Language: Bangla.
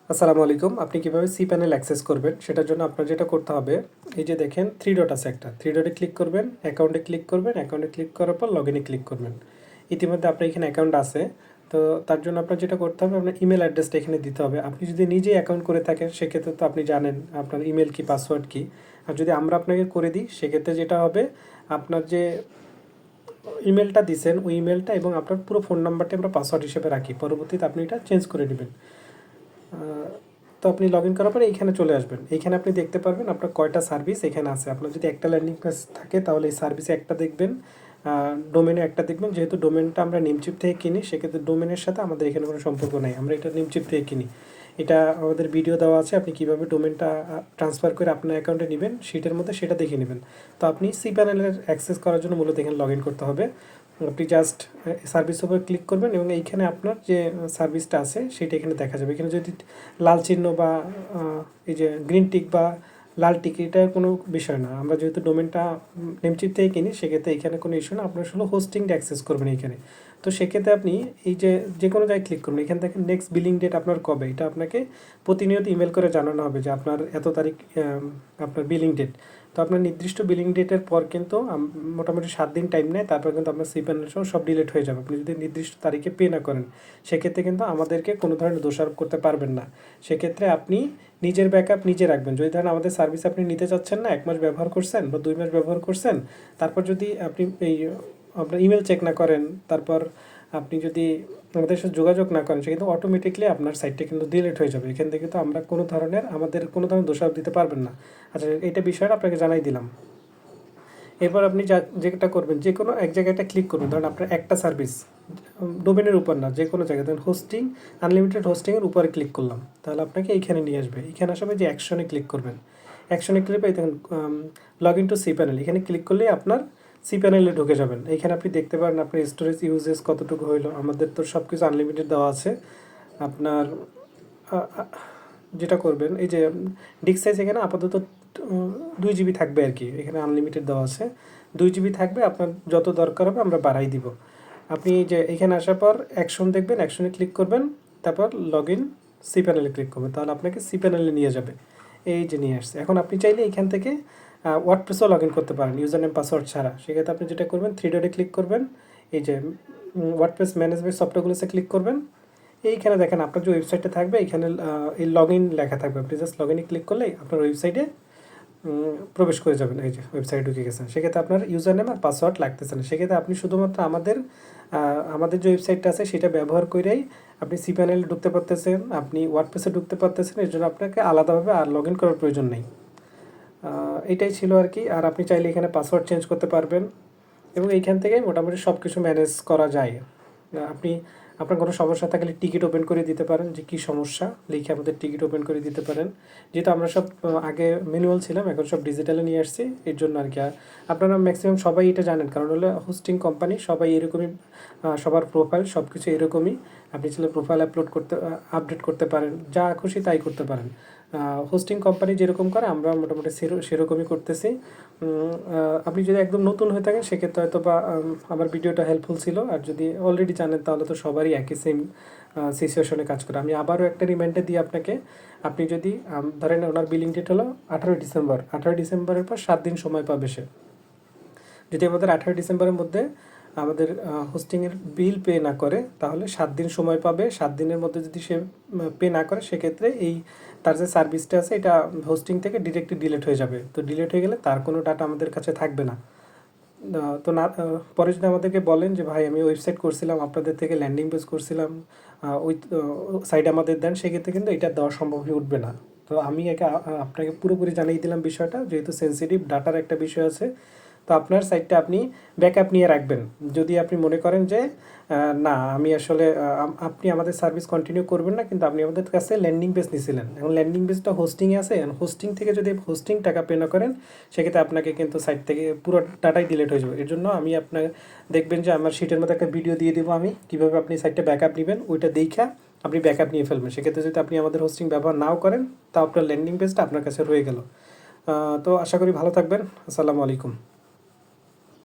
আসসালামু আলাইকুম। আপনি কিভাবে সি প্যানেল অ্যাক্সেস করবেন সেটার জন্য আপনার যেটা করতে হবে, এই যে দেখেন 3 ডট আছে একটা, 3 ডটে ক্লিক করবেন, অ্যাকাউন্টে ক্লিক করবেন, অ্যাকাউন্টে ক্লিক করার পর লগইনে ক্লিক করবেন। ইতিমধ্যে আপনার এখানে অ্যাকাউন্ট আছে, তো তার জন্য আপনার যেটা করতে হবে, আপনার ইমেল অ্যাড্রেসটা এখানে দিতে হবে। আপনি যদি নিজেই অ্যাকাউন্ট করে থাকেন সেক্ষেত্রে তো আপনি জানেন আপনার ইমেল কি, পাসওয়ার্ড কি। আর যদি আমরা আপনাকে করে দিই সেক্ষেত্রে যেটা হবে, আপনার যে ইমেলটা দিছেন ওই ইমেলটা এবং আপনার পুরো ফোন নাম্বারটা আমরা পাসওয়ার্ড হিসেবে রাখি, পরবর্তীতে আপনি এটা চেঞ্জ করে নেবেন। তো আপনি লগ ইন করার পরে এইখানে চলে আসবেন। এইখানে আপনি দেখতে পারবেন আপনার কয়টা সার্ভিস এখানে আছে। আপনার যদি একটা ল্যান্ডিং পেজ থাকে তাহলে এই সার্ভিসে একটা দেখবেন, ডোমেনে একটা দেখবেন। যেহেতু ডোমেনটা আমরা নেমচিপ থেকে কিনি সেক্ষেত্রে ডোমেনের সাথে আমাদের এখানে কোনো সম্পর্ক নেই, আমরা এটা নেমচিপ থেকে কিনি। এটা আমাদের ভিডিও দেওয়া আছে, আপনি কীভাবে ডোমেনটা ট্রান্সফার করে আপনার অ্যাকাউন্টে নেবেন শীটের মধ্যে, সেটা দেখে নেবেন। তো আপনি সি প্যানেলের অ্যাক্সেস করার জন্য মূলত এখানে লগ ইন করতে হবে। আপনি জাস্ট সার্ভিস উপর ক্লিক করবেন এবং এইখানে আপনার যে সার্ভিসটা আছে সেটা এখানে দেখা যাবে। এখানে যদি লাল চিহ্ন বা এই যে গ্রিন টিক বা লাল টিক, এটা কোনো বিষয় না। আমরা যেহেতু ডোমেনটা নেমচিপ থেকে কিনি সেক্ষেত্রে এখানে কোনো ইস্যু না। আপনার শুধু হোস্টিংটা অ্যাক্সেস করবেন এইখানে। তো সেক্ষেত্রে আপনি এই যে কোনো জায়গায় ক্লিক করুন, এখান থেকে নেক্সট বিলিং ডেট আপনার কবে, এটা আপনাকে প্রতিনিয়ত ইমেল করে জানানো হবে যে আপনার এত তারিখ আপনার বিলিং ডেট। তো আপনার নির্দিষ্ট বিলিং ডেটের পর কিন্তু মোটামুটি 7 দিন টাইম নেয়, তারপর কিন্তু আপনার সি প্যানেল সব ডিলিট হয়ে যাবে। আপনি যদি নির্দিষ্ট তারিখে পে না করেন সেক্ষেত্রে কিন্তু আমাদেরকে কোনো ধরনের দোষারোপ করতে পারবেন না। সেক্ষেত্রে আপনি নিজের ব্যাকআপ নিজে রাখবেন। যদি ধরেন আমাদের সার্ভিস আপনি নিতে চাচ্ছেন না, 1 মাস ব্যবহার করছেন বা 2 মাস ব্যবহার করছেন, তারপর যদি আপনি এই আপনার ইমেল চেক না করেন, তারপর আপনি যদি আমাদের সাথে যোগাযোগ না করেন, সে কিন্তু অটোমেটিকলি আপনার সাইটটা কিন্তু ডিলিট হয়ে যাবে। এখান থেকে তো আমরা আমাদের কোনো ধরনের দোষারোপ দিতে পারবেন না। আচ্ছা, এইটা বিষয়টা আপনাকে জানাই দিলাম। এরপর আপনি যেটা করবেন, যে কোনো এক জায়গায় একটা ক্লিক করবেন। ধরেন আপনার একটা সার্ভিস ডোমেনের উপর না, যে কোনো জায়গায় ধরেন হোস্টিং, আনলিমিটেড হোস্টিংয়ের উপরে ক্লিক করলাম, তাহলে আপনাকে এইখানে নিয়ে আসবে। এখানে আসাবে যে অ্যাকশনে ক্লিক করবেন, অ্যাকশনে ক্লিক করে দেখুন log in to C panel, এখানে ক্লিক করলেই আপনার সি প্যানেলে ঢুকে যাবেন। এইখানে আপনি দেখতে পারেন আপনার স্টোরেজ ইউজেস কতটুকু হইলো। আমাদের তো সব কিছু আনলিমিটেড দেওয়া আছে। আপনার যেটা করবেন, এই যে ডিস্ক সাইজ এখানে আপাতত 2 জিবি থাকবে আর কি, এখানে আনলিমিটেড দেওয়া আছে। 2 জিবি থাকবে, আপনার যত দরকার হবে আমরা বাড়াই দিব। আপনি যে এখানে আসার পর অ্যাকশন দেখবেন, অ্যাকশনে ক্লিক করবেন, তারপর লগ ইন সি প্যানেলে ক্লিক করবেন, তাহলে আপনাকে সি প্যানেলে নিয়ে যাবে। এই যে নিয়ে আসছে। এখন আপনি চাইলে এখান থেকে ওয়ার্ডপ্রেসও লগ ইন করতে পারেন ইউজার নেম পাসওয়ার্ড ছাড়া। সেক্ষেত্রে আপনি যেটা করবেন, 3 ডটে ক্লিক করবেন, এই যে ওয়ার্ডপ্রেস ম্যানেজমেন্ট সফটওয়্যারগুলোতে ক্লিক করবেন। এইখানে দেখেন আপনার যে ওয়েবসাইটটা থাকবে, এখানে এই লগ ইন লেখা থাকবে। আপনি জাস্ট লগ ইনে ক্লিক করলেই আপনার ওয়েবসাইটে প্রবেশ করে যাবেন। এই যে ওয়েবসাইটে ঢুকে গেছেন, সেক্ষেত্রে আপনার ইউজার নেম আর পাসওয়ার্ড লাগতেছে না। সেক্ষেত্রে আপনি শুধুমাত্র আমাদের যে ওয়েবসাইটটা আছে সেটা ব্যবহার করেই আপনি সি প্যানেলে ঢুকতে পারতেছেন, আপনি ওয়ার্ডপ্রেসে ঢুকতে পারতেছেন। এর জন্য আপনাকে আলাদাভাবে আর লগ ইন করার প্রয়োজন নেই। এটাই ছিল আর কি। আর আপনি চাইলে এখানে পাসওয়ার্ড চেঞ্জ করতে পারবেন এবং এইখান থেকে মোটামুটি সব কিছু ম্যানেজ করা যায়। আপনি আপনার কোনো সমস্যা থাকলে টিকিট ওপেন করে দিতে পারেন, যে কী সমস্যা লিখে আমাদের টিকিট ওপেন করে দিতে পারেন। যেহেতু আমরা সব আগে ম্যানুয়াল ছিলাম, এখন সব ডিজিটালে নিয়ে আসছি, এর জন্য আর কি। আর আপনারা ম্যাক্সিমাম সবাই এটা জানেন, কারণ হলো হোস্টিং কোম্পানি সবাই এরকমই, সবার প্রোফাইল সব কিছু এরকমই। আপনি চাইলে প্রোফাইল আপডেট করতে পারেন, যা খুশি তাই করতে পারেন। হোস্টিং কোম্পানি যেরকম করে আমরা মোটামুটি সেরকমই করতেছি। আপনি যদি একদম নতুন হয়ে থাকেন সেক্ষেত্রে হয়তো বা আমার ভিডিওটা হেল্পফুল ছিল। আর যদি অলরেডি জানেন তাহলে তো সবারই একই সেম সিচুয়েশনে কাজ করে। আমি আবারও একটা রিমাইন্ডার দিই আপনাকে। আপনি যদি ধরেন ওনার বিলিং ডেট হলো 18 ডিসেম্বর, 18 ডিসেম্বরের পর 7 দিন সময় পাবে সে। যদি আমাদের 18 ডিসেম্বরের মধ্যে আমাদের হোস্টিংয়ের বিল পে না করে তাহলে 7 দিন সময় পাবে। 7 দিনের মধ্যে যদি সে পে না করে সেক্ষেত্রে তার যে সার্ভিসটা আছে এটা হোস্টিং থেকে ডিরেক্টলি ডিলিট হয়ে যাবে। তো ডিলিট হয়ে গেলে তার কোনো ডাটা আমাদের কাছে থাকবে না। তো না, পরে যদি আমাদেরকে বলেন যে ভাই আমি ওয়েবসাইট করছিলাম আপনাদের থেকে, ল্যান্ডিং পেজ করছিলাম, ওই সাইট আমাদের দেন, সেক্ষেত্রে কিন্তু এটা দেওয়া সম্ভব হয়ে উঠবে না। তো আমি আপনাকে পুরোপুরি জানিয়ে দিলাম বিষয়টা, যেহেতু সেন্সিটিভ ডাটার একটা বিষয় আছে। তো আপনার সাইটটা আপনি ব্যাকআপ নিয়ে রাখবেন। যদি আপনি মনে করেন যে না আমি আসলে আপনি আমাদের সার্ভিস কন্টিনিউ করবেন না, কিন্তু আপনি আমাদের কাছে ল্যান্ডিং পেজ নিয়েছিলেন, এখন ল্যান্ডিং পেজটা হোস্টিংয়ে আছে, হোস্টিং থেকে যদি হোস্টিং টাকা পে না করেন সেক্ষেত্রে আপনাকে কিন্তু সাইট থেকে পুরো ডাটাই ডিলিট হয়ে যাবে। এর জন্য আমি আপনার দেখবেন যে আমার শিটের মধ্যে একটা ভিডিও দিয়ে দেবো আমি, কীভাবে আপনি সাইটটা ব্যাকআপ নেবেন, ওইটা দেখা আপনি ব্যাকআপ নিয়ে ফেলবেন। সেক্ষেত্রে যদি আপনি আমাদের হোস্টিং ব্যবহার নাও করেন তাও আপনার ল্যান্ডিং পেজটা আপনার কাছে রয়ে গেল। তো আশা করি ভালো থাকবেন। আসসালামু আলাইকুম।